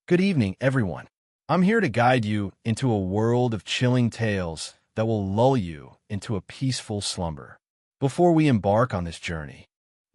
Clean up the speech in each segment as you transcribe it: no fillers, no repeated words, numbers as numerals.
Good evening, everyone. I'm here to guide you into a world of chilling tales that will lull you into a peaceful slumber. Before we embark on this journey,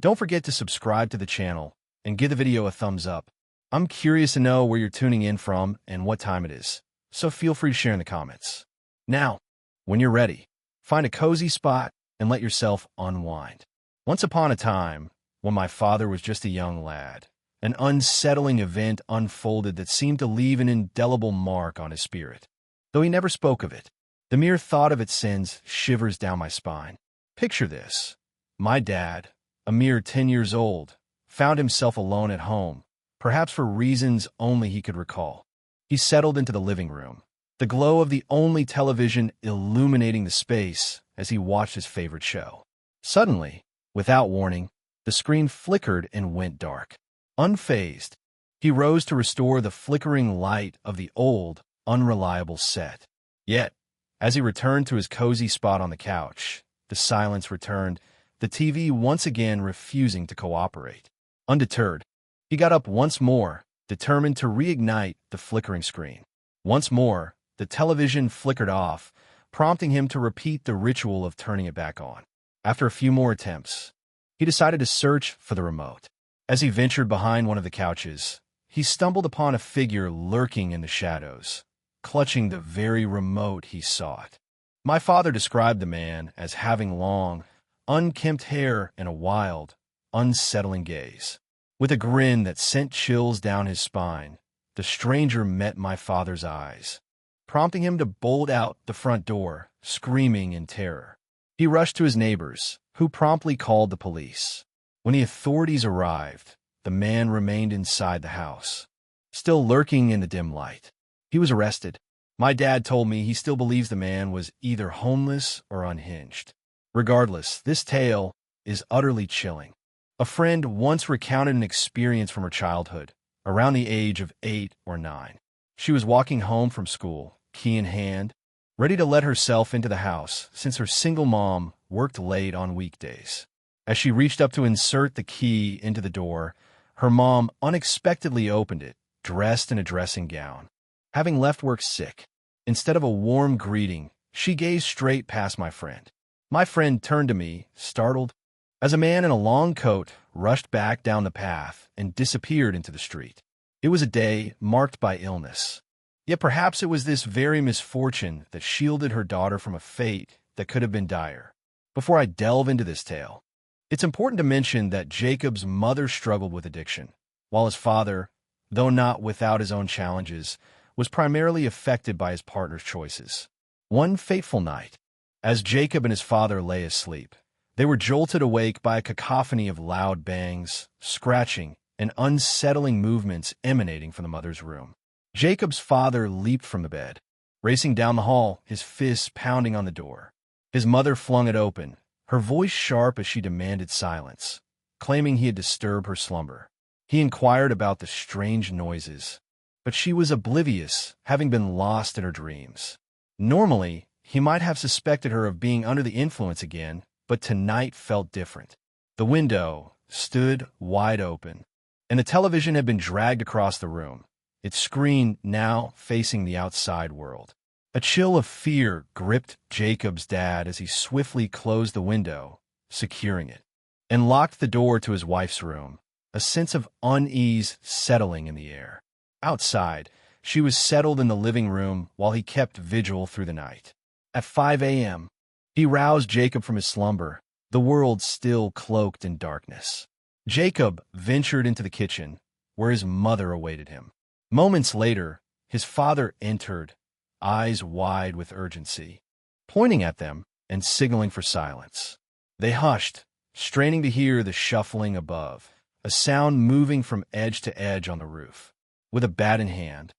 don't forget to subscribe to the channel and give the video a thumbs up. I'm curious to know where you're tuning in from and what time it is, so feel free to share in the comments. Now, when you're ready, find a cozy spot and let yourself unwind. Once upon a time, when my father was just a young lad, an unsettling event unfolded that seemed to leave an indelible mark on his spirit. Though he never spoke of it, the mere thought of it sends shivers down my spine. Picture this. My dad, a mere 10 years old, found himself alone at home, perhaps for reasons only he could recall. He settled into the living room, the glow of the only television illuminating the space as he watched his favorite show. Suddenly, without warning, the screen flickered and went dark. Unfazed, he rose to restore the flickering light of the old, unreliable set. Yet, as he returned to his cozy spot on the couch, the silence returned, the TV once again refusing to cooperate. Undeterred, he got up once more, determined to reignite the flickering screen. Once more, the television flickered off, prompting him to repeat the ritual of turning it back on. After a few more attempts, he decided to search for the remote. As he ventured behind one of the couches, he stumbled upon a figure lurking in the shadows, clutching the very remote he sought. My father described the man as having long, unkempt hair and a wild, unsettling gaze. With a grin that sent chills down his spine, the stranger met my father's eyes, prompting him to bolt out the front door, screaming in terror. He rushed to his neighbors, who promptly called the police. When the authorities arrived, the man remained inside the house, still lurking in the dim light. He was arrested. My dad told me he still believes the man was either homeless or unhinged. Regardless, this tale is utterly chilling. A friend once recounted an experience from her childhood, around the age of 8 or 9. She was walking home from school, key in hand, ready to let herself into the house since her single mom worked late on weekdays. As she reached up to insert the key into the door, her mom unexpectedly opened it, dressed in a dressing gown. Having left work sick, instead of a warm greeting, she gazed straight past my friend. My friend turned to me, startled, as a man in a long coat rushed back down the path and disappeared into the street. It was a day marked by illness. Yet perhaps it was this very misfortune that shielded her daughter from a fate that could have been dire. Before I delve into this tale, it's important to mention that Jacob's mother struggled with addiction, while his father, though not without his own challenges, was primarily affected by his partner's choices. One fateful night, as Jacob and his father lay asleep, they were jolted awake by a cacophony of loud bangs, scratching, and unsettling movements emanating from the mother's room. Jacob's father leaped from the bed, racing down the hall, his fists pounding on the door. His mother flung it open, her voice sharp as she demanded silence, claiming he had disturbed her slumber. He inquired about the strange noises, but she was oblivious, having been lost in her dreams. Normally, he might have suspected her of being under the influence again, but tonight felt different. The window stood wide open, and the television had been dragged across the room, its screen now facing the outside world. A chill of fear gripped Jacob's dad as he swiftly closed the window, securing it, and locked the door to his wife's room, a sense of unease settling in the air. Outside, she was settled in the living room while he kept vigil through the night. At 5 a.m., he roused Jacob from his slumber, the world still cloaked in darkness. Jacob ventured into the kitchen, where his mother awaited him. Moments later, his father entered, eyes wide with urgency, pointing at them and signaling for silence. They hushed, straining to hear the shuffling above, a sound moving from edge to edge on the roof. With a bat in hand,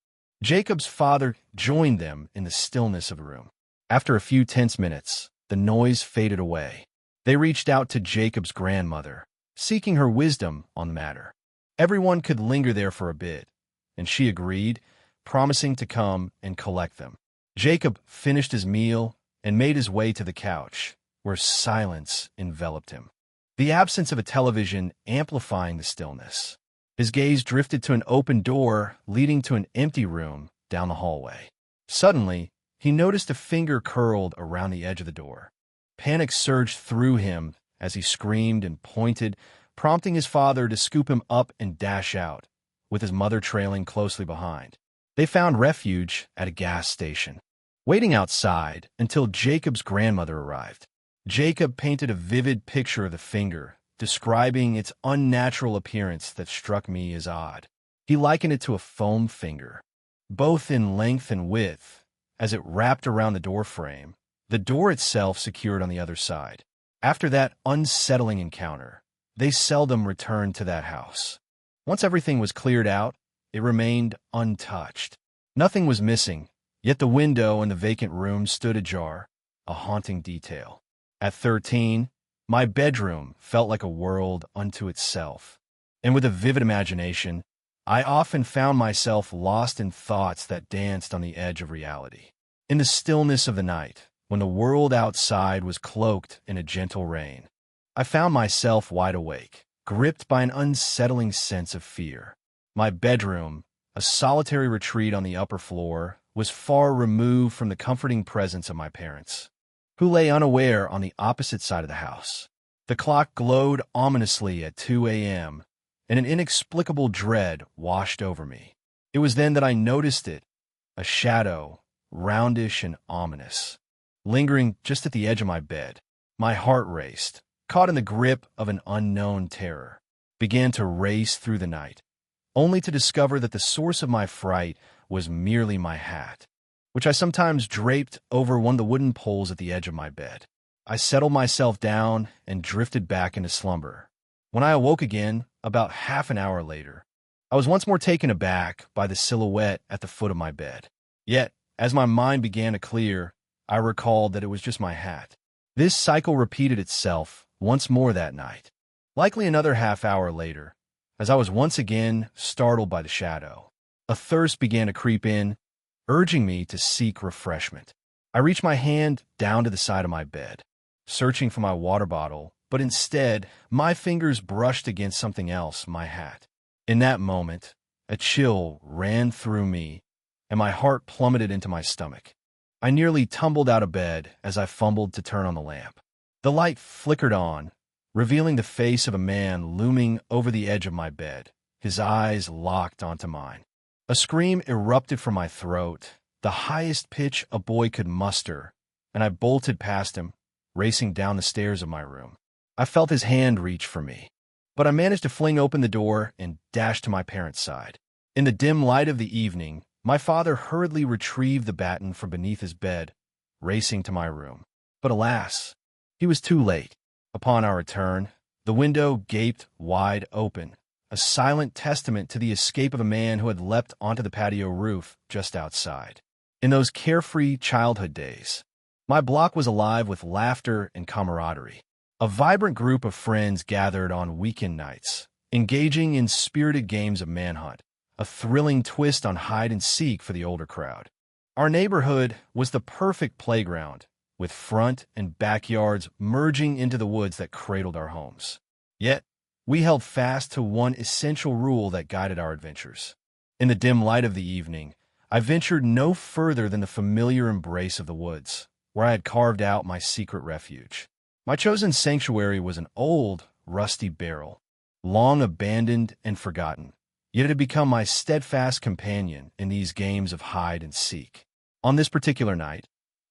Jacob's father joined them in the stillness of the room. After a few tense minutes, the noise faded away. They reached out to Jacob's grandmother, seeking her wisdom on the matter. Everyone could linger there for a bit, and she agreed, promising to come and collect them. Jacob finished his meal and made his way to the couch, where silence enveloped him, the absence of a television amplifying the stillness. His gaze drifted to an open door leading to an empty room down the hallway. Suddenly, he noticed a finger curled around the edge of the door. Panic surged through him as he screamed and pointed, prompting his father to scoop him up and dash out, with his mother trailing closely behind. They found refuge at a gas station, waiting outside until Jacob's grandmother arrived. Jacob painted a vivid picture of the finger, describing its unnatural appearance that struck me as odd. He likened it to a foam finger, both in length and width, as it wrapped around the door frame, the door itself secured on the other side. After that unsettling encounter, they seldom returned to that house. Once everything was cleared out, it remained untouched. Nothing was missing, yet the window in the vacant room stood ajar, a haunting detail. At 13, my bedroom felt like a world unto itself, and with a vivid imagination, I often found myself lost in thoughts that danced on the edge of reality. In the stillness of the night, when the world outside was cloaked in a gentle rain, I found myself wide awake, gripped by an unsettling sense of fear. My bedroom, a solitary retreat on the upper floor, was far removed from the comforting presence of my parents, who lay unaware on the opposite side of the house. The clock glowed ominously at 2 a.m., and an inexplicable dread washed over me. It was then that I noticed it, a shadow, roundish and ominous, lingering just at the edge of my bed. My heart raced, caught in the grip of an unknown terror, began to race through the night, only to discover that the source of my fright was merely my hat, which I sometimes draped over one of the wooden poles at the edge of my bed. I settled myself down and drifted back into slumber. When I awoke again, about half an hour later, I was once more taken aback by the silhouette at the foot of my bed. Yet, as my mind began to clear, I recalled that it was just my hat. This cycle repeated itself once more that night. Likely another half hour later, as I was once again startled by the shadow, a thirst began to creep in, urging me to seek refreshment. I reached my hand down to the side of my bed, searching for my water bottle, but instead, my fingers brushed against something else, my hat. In that moment, a chill ran through me, and my heart plummeted into my stomach. I nearly tumbled out of bed as I fumbled to turn on the lamp. The light flickered on, revealing the face of a man looming over the edge of my bed, his eyes locked onto mine. A scream erupted from my throat, the highest pitch a boy could muster, and I bolted past him, racing down the stairs of my room. I felt his hand reach for me, but I managed to fling open the door and dash to my parents' side. In the dim light of the evening, my father hurriedly retrieved the baton from beneath his bed, racing to my room. But alas, he was too late. Upon our return, the window gaped wide open, a silent testament to the escape of a man who had leapt onto the patio roof just outside. In those carefree childhood days, my block was alive with laughter and camaraderie. A vibrant group of friends gathered on weekend nights, engaging in spirited games of manhunt, a thrilling twist on hide-and-seek for the older crowd. Our neighborhood was the perfect playground, with front and backyards merging into the woods that cradled our homes. Yet, we held fast to one essential rule that guided our adventures. In the dim light of the evening, I ventured no further than the familiar embrace of the woods, where I had carved out my secret refuge. My chosen sanctuary was an old, rusty barrel, long abandoned and forgotten, yet it had become my steadfast companion in these games of hide and seek. On this particular night,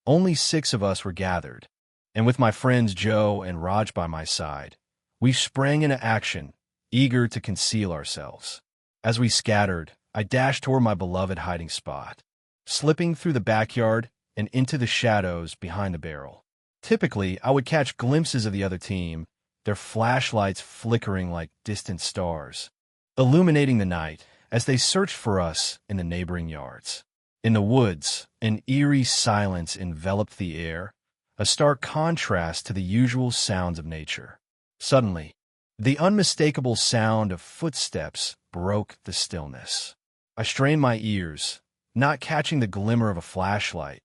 only 6 of us were gathered, and with my friends Joe and Raj by my side, we sprang into action, eager to conceal ourselves. As we scattered, I dashed toward my beloved hiding spot, slipping through the backyard and into the shadows behind the barrel. Typically, I would catch glimpses of the other team, their flashlights flickering like distant stars, illuminating the night as they searched for us in the neighboring yards. In the woods, an eerie silence enveloped the air, a stark contrast to the usual sounds of nature. Suddenly, the unmistakable sound of footsteps broke the stillness. I strained my ears, not catching the glimmer of a flashlight,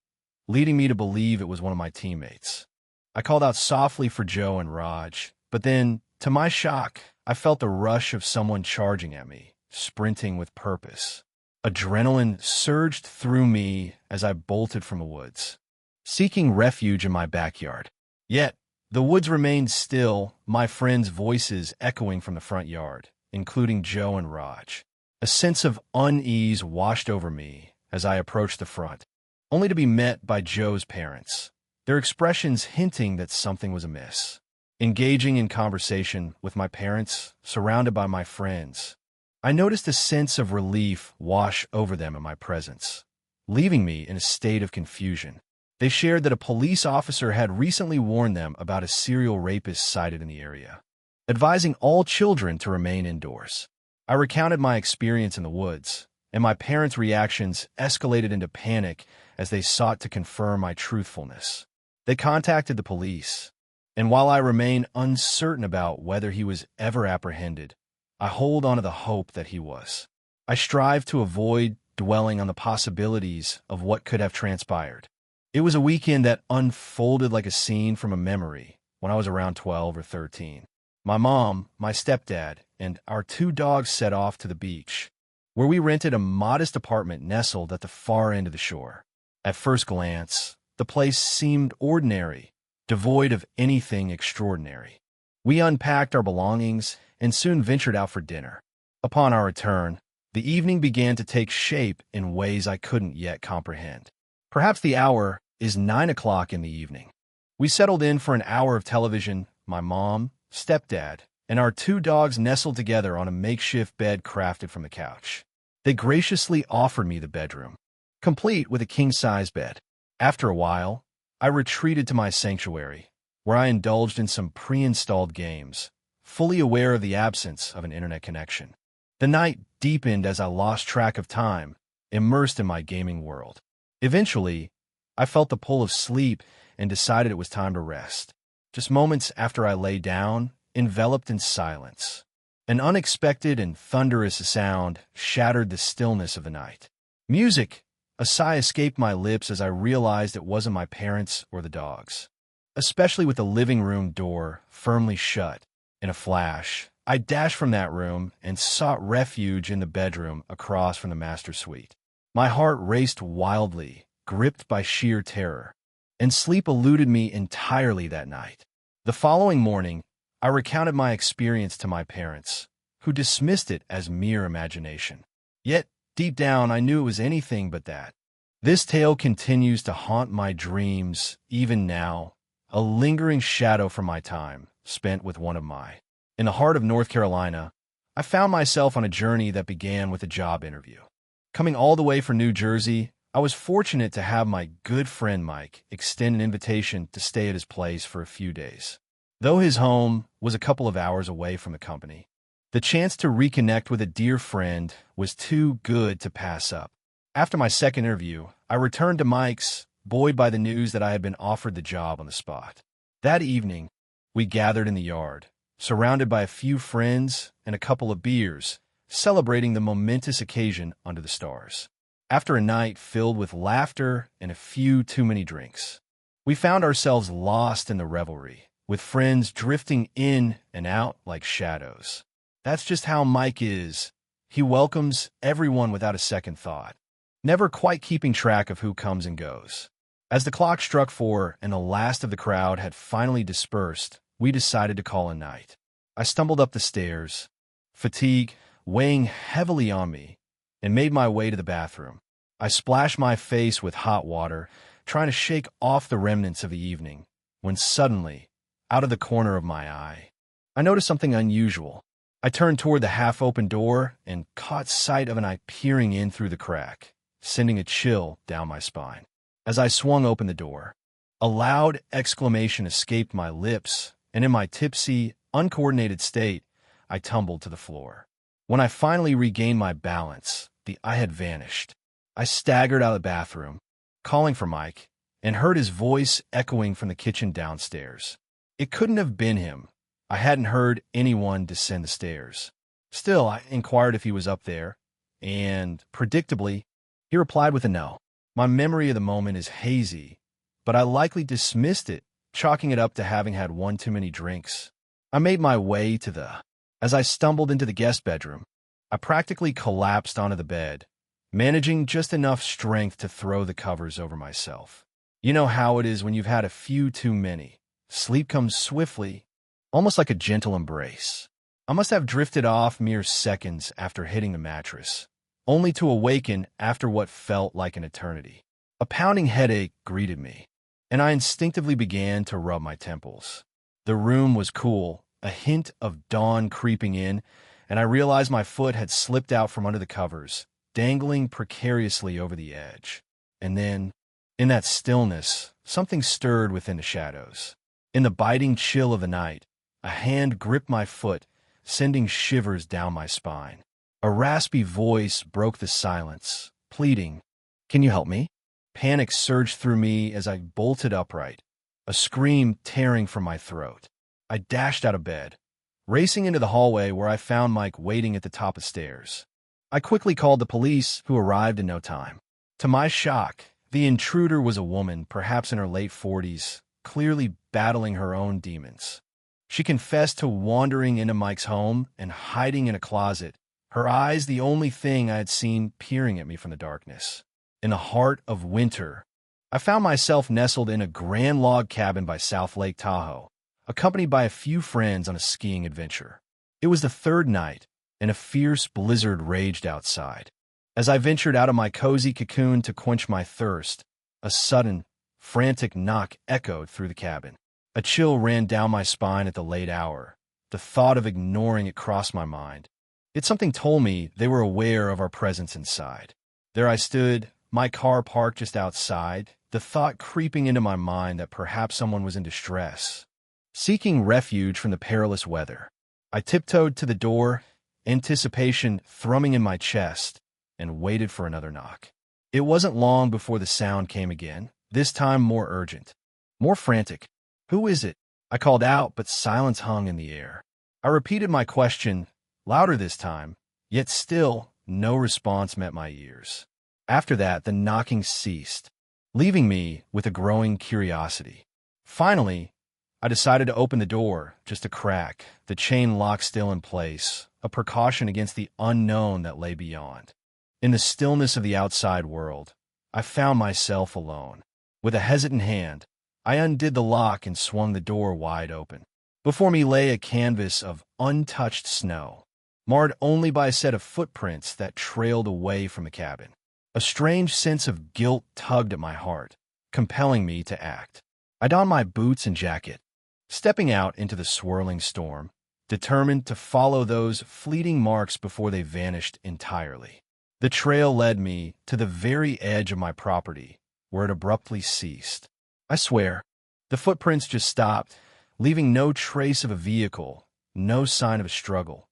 leading me to believe it was one of my teammates. I called out softly for Joe and Raj, but then, to my shock, I felt the rush of someone charging at me. sprinting with purpose. Adrenaline surged through me as I bolted from the woods, seeking refuge in my backyard. Yet, the woods remained still, my friends' voices echoing from the front yard, including Joe and Raj. A sense of unease washed over me as I approached the front, only to be met by Joe's parents, their expressions hinting that something was amiss. Engaging in conversation with my parents, surrounded by my friends, I noticed a sense of relief wash over them in my presence, leaving me in a state of confusion. They shared that a police officer had recently warned them about a serial rapist sighted in the area, advising all children to remain indoors. I recounted my experience in the woods, and my parents' reactions escalated into panic as they sought to confirm my truthfulness. They contacted the police, and while I remain uncertain about whether he was ever apprehended, I hold on to the hope that he was. I strive to avoid dwelling on the possibilities of what could have transpired. It was a weekend that unfolded like a scene from a memory when I was around 12 or 13. My mom, my stepdad, and our 2 dogs set off to the beach, where we rented a modest apartment nestled at the far end of the shore. At first glance, the place seemed ordinary, devoid of anything extraordinary. We unpacked our belongings and soon ventured out for dinner. Upon our return, the evening began to take shape in ways I couldn't yet comprehend. Perhaps the hour is 9 o'clock in the evening. We settled in for an hour of television, my mom, stepdad, and our 2 dogs nestled together on a makeshift bed crafted from the couch. They graciously offered me the bedroom, complete with a king-size bed. After a while, I retreated to my sanctuary, where I indulged in some pre-installed games, fully aware of the absence of an internet connection. The night deepened as I lost track of time, immersed in my gaming world. Eventually, I felt the pull of sleep and decided it was time to rest. Just moments after I lay down, enveloped in silence, an unexpected and thunderous sound shattered the stillness of the night. Music! A sigh escaped my lips as I realized it wasn't my parents or the dogs. Especially with the living room door firmly shut. In a flash, I dashed from that room and sought refuge in the bedroom across from the master suite. My heart raced wildly, gripped by sheer terror, and sleep eluded me entirely that night. The following morning, I recounted my experience to my parents, who dismissed it as mere imagination. Yet, deep down, I knew it was anything but that. This tale continues to haunt my dreams, even now, a lingering shadow from my time spent with one of my. In the heart of North Carolina, I found myself on a journey that began with a job interview. Coming all the way from New Jersey, I was fortunate to have my good friend Mike extend an invitation to stay at his place for a few days. Though his home was a couple of hours away from the company, the chance to reconnect with a dear friend was too good to pass up. After my second interview, I returned to Mike's, buoyed by the news that I had been offered the job on the spot. That evening, we gathered in the yard, surrounded by a few friends and a couple of beers, celebrating the momentous occasion under the stars. After a night filled with laughter and a few too many drinks, we found ourselves lost in the revelry, with friends drifting in and out like shadows. That's just how Mike is. He welcomes everyone without a second thought, never quite keeping track of who comes and goes. As the clock struck 4 and the last of the crowd had finally dispersed, we decided to call a night. I stumbled up the stairs, fatigue weighing heavily on me, and made my way to the bathroom. I splashed my face with hot water, trying to shake off the remnants of the evening, when suddenly, out of the corner of my eye, I noticed something unusual. I turned toward the half-open door and caught sight of an eye peering in through the crack, sending a chill down my spine. As I swung open the door, a loud exclamation escaped my lips, and in my tipsy, uncoordinated state, I tumbled to the floor. When I finally regained my balance, the eye had vanished. I staggered out of the bathroom, calling for Mike, and heard his voice echoing from the kitchen downstairs. It couldn't have been him. I hadn't heard anyone descend the stairs. Still, I inquired if he was up there, and, predictably, he replied with a no. My memory of the moment is hazy, but I likely dismissed it, chalking it up to having had one too many drinks. I made my way As I stumbled into the guest bedroom, I practically collapsed onto the bed, managing just enough strength to throw the covers over myself. You know how it is when you've had a few too many. Sleep comes swiftly, almost like a gentle embrace. I must have drifted off mere seconds after hitting the mattress, only to awaken after what felt like an eternity. A pounding headache greeted me, and I instinctively began to rub my temples. The room was cool, a hint of dawn creeping in, and I realized my foot had slipped out from under the covers, dangling precariously over the edge. And then, in that stillness, something stirred within the shadows. In the biting chill of the night, a hand gripped my foot, sending shivers down my spine. A raspy voice broke the silence, pleading, "Can you help me?" Panic surged through me as I bolted upright, a scream tearing from my throat. I dashed out of bed, racing into the hallway where I found Mike waiting at the top of the stairs. I quickly called the police, who arrived in no time. To my shock, the intruder was a woman, perhaps in her late 40s, clearly battling her own demons. She confessed to wandering into Mike's home and hiding in a closet, her eyes the only thing I had seen peering at me from the darkness. In the heart of winter, I found myself nestled in a grand log cabin by South Lake Tahoe, accompanied by a few friends on a skiing adventure. It was the third night, and a fierce blizzard raged outside. As I ventured out of my cozy cocoon to quench my thirst, a sudden, frantic knock echoed through the cabin. A chill ran down my spine at the late hour. The thought of ignoring it crossed my mind. Yet something told me they were aware of our presence inside. There I stood, my car parked just outside, the thought creeping into my mind that perhaps someone was in distress, seeking refuge from the perilous weather. I tiptoed to the door, anticipation thrumming in my chest, and waited for another knock. It wasn't long before the sound came again, this time more urgent, more frantic. "Who is it?" I called out, but silence hung in the air. I repeated my question, louder this time, yet still no response met my ears. After that, the knocking ceased, leaving me with a growing curiosity. Finally, I decided to open the door, just a crack, the chain lock still in place, a precaution against the unknown that lay beyond. In the stillness of the outside world, I found myself alone. With a hesitant hand, I undid the lock and swung the door wide open. Before me lay a canvas of untouched snow, marred only by a set of footprints that trailed away from the cabin. A strange sense of guilt tugged at my heart, compelling me to act. I donned my boots and jacket, stepping out into the swirling storm, determined to follow those fleeting marks before they vanished entirely. The trail led me to the very edge of my property, where it abruptly ceased. I swear, the footprints just stopped, leaving no trace of a vehicle, no sign of a struggle,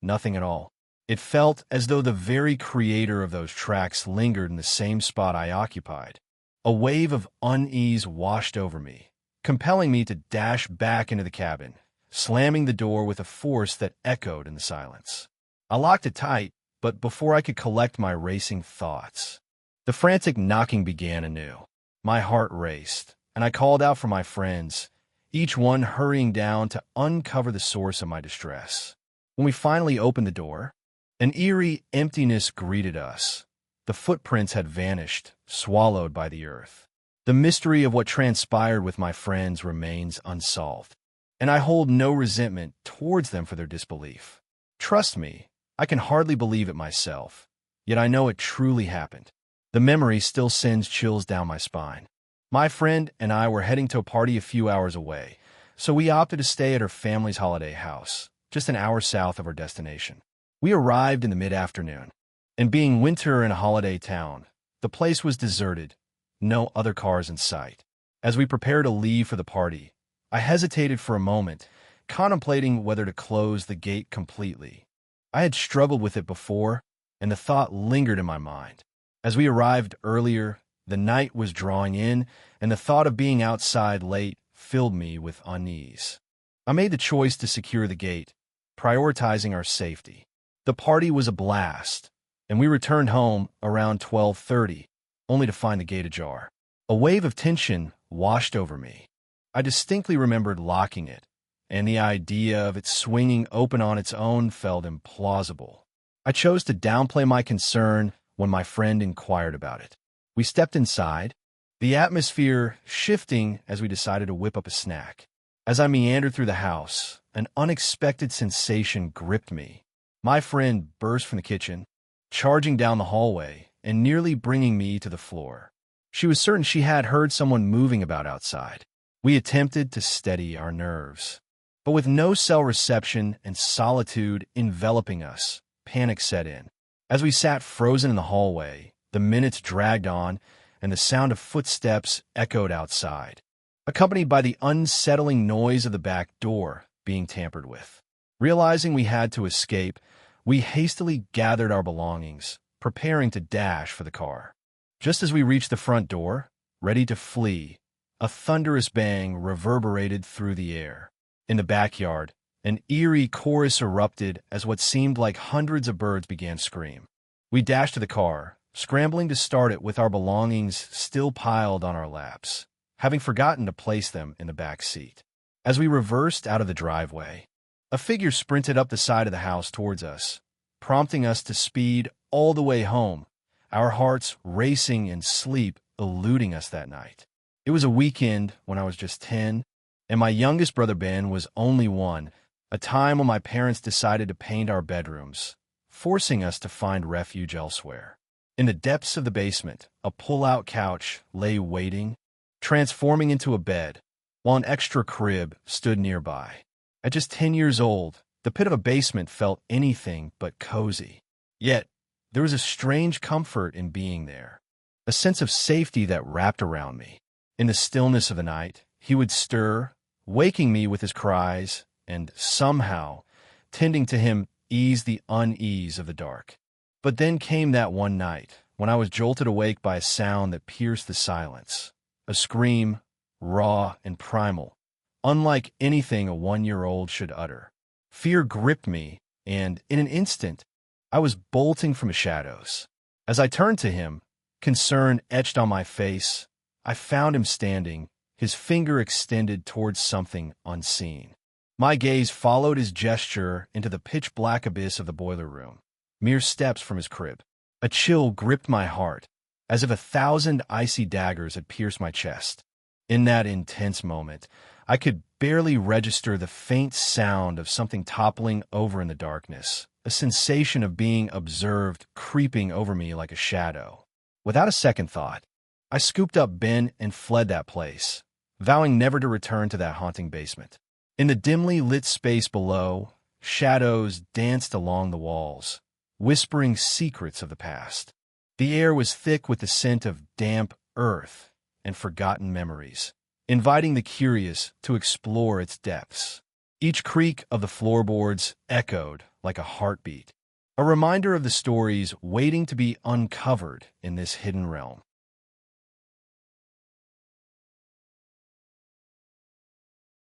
nothing at all. It felt as though the very creator of those tracks lingered in the same spot I occupied. A wave of unease washed over me, compelling me to dash back into the cabin, slamming the door with a force that echoed in the silence. I locked it tight, but before I could collect my racing thoughts, the frantic knocking began anew. My heart raced, and I called out for my friends, each one hurrying down to uncover the source of my distress. When we finally opened the door, an eerie emptiness greeted us. The footprints had vanished, swallowed by the earth. The mystery of what transpired with my friends remains unsolved, and I hold no resentment towards them for their disbelief. Trust me, I can hardly believe it myself, yet I know it truly happened. The memory still sends chills down my spine. My friend and I were heading to a party a few hours away, so we opted to stay at her family's holiday house, just an hour south of our destination. We arrived in the mid-afternoon, and being winter in a holiday town, the place was deserted, no other cars in sight. As we prepared to leave for the party, I hesitated for a moment, contemplating whether to close the gate completely. I had struggled with it before, and the thought lingered in my mind. As we arrived earlier, the night was drawing in, and the thought of being outside late filled me with unease. I made the choice to secure the gate, prioritizing our safety. The party was a blast, and we returned home around 12:30, only to find the gate ajar. A wave of tension washed over me. I distinctly remembered locking it, and the idea of it swinging open on its own felt implausible. I chose to downplay my concern when my friend inquired about it. We stepped inside, the atmosphere shifting as we decided to whip up a snack. As I meandered through the house, an unexpected sensation gripped me. My friend burst from the kitchen, charging down the hallway and nearly bringing me to the floor. She was certain she had heard someone moving about outside. We attempted to steady our nerves, but with no cell reception and solitude enveloping us, panic set in. As we sat frozen in the hallway, the minutes dragged on and the sound of footsteps echoed outside, accompanied by the unsettling noise of the back door being tampered with. Realizing we had to escape, we hastily gathered our belongings, preparing to dash for the car. Just as we reached the front door, ready to flee, a thunderous bang reverberated through the air. In the backyard, an eerie chorus erupted as what seemed like hundreds of birds began to scream. We dashed to the car, scrambling to start it with our belongings still piled on our laps, having forgotten to place them in the back seat. As we reversed out of the driveway, a figure sprinted up the side of the house towards us, prompting us to speed all the way home, our hearts racing and sleep eluding us that night. It was a weekend when I was just 10, and my youngest brother Ben was only 1, a time when my parents decided to paint our bedrooms, forcing us to find refuge elsewhere. In the depths of the basement, a pull-out couch lay waiting, transforming into a bed, while an extra crib stood nearby. At just 10 years old, the pit of a basement felt anything but cozy. Yet, there was a strange comfort in being there, a sense of safety that wrapped around me. In the stillness of the night, he would stir, waking me with his cries, and somehow, tending to him, ease the unease of the dark. But then came that one night, when I was jolted awake by a sound that pierced the silence, a scream, raw and primal, unlike anything a 1-year-old should utter. Fear gripped me, and in an instant, I was bolting from the shadows. As I turned to him, concern etched on my face, I found him standing, his finger extended towards something unseen. My gaze followed his gesture into the pitch-black abyss of the boiler room, mere steps from his crib. A chill gripped my heart, as if 1,000 icy daggers had pierced my chest. In that intense moment, I could barely register the faint sound of something toppling over in the darkness, a sensation of being observed creeping over me like a shadow. Without a second thought, I scooped up Ben and fled that place, vowing never to return to that haunting basement. In the dimly lit space below, shadows danced along the walls, whispering secrets of the past. The air was thick with the scent of damp earth and forgotten memories, inviting the curious to explore its depths. Each creak of the floorboards echoed like a heartbeat, a reminder of the stories waiting to be uncovered in this hidden realm.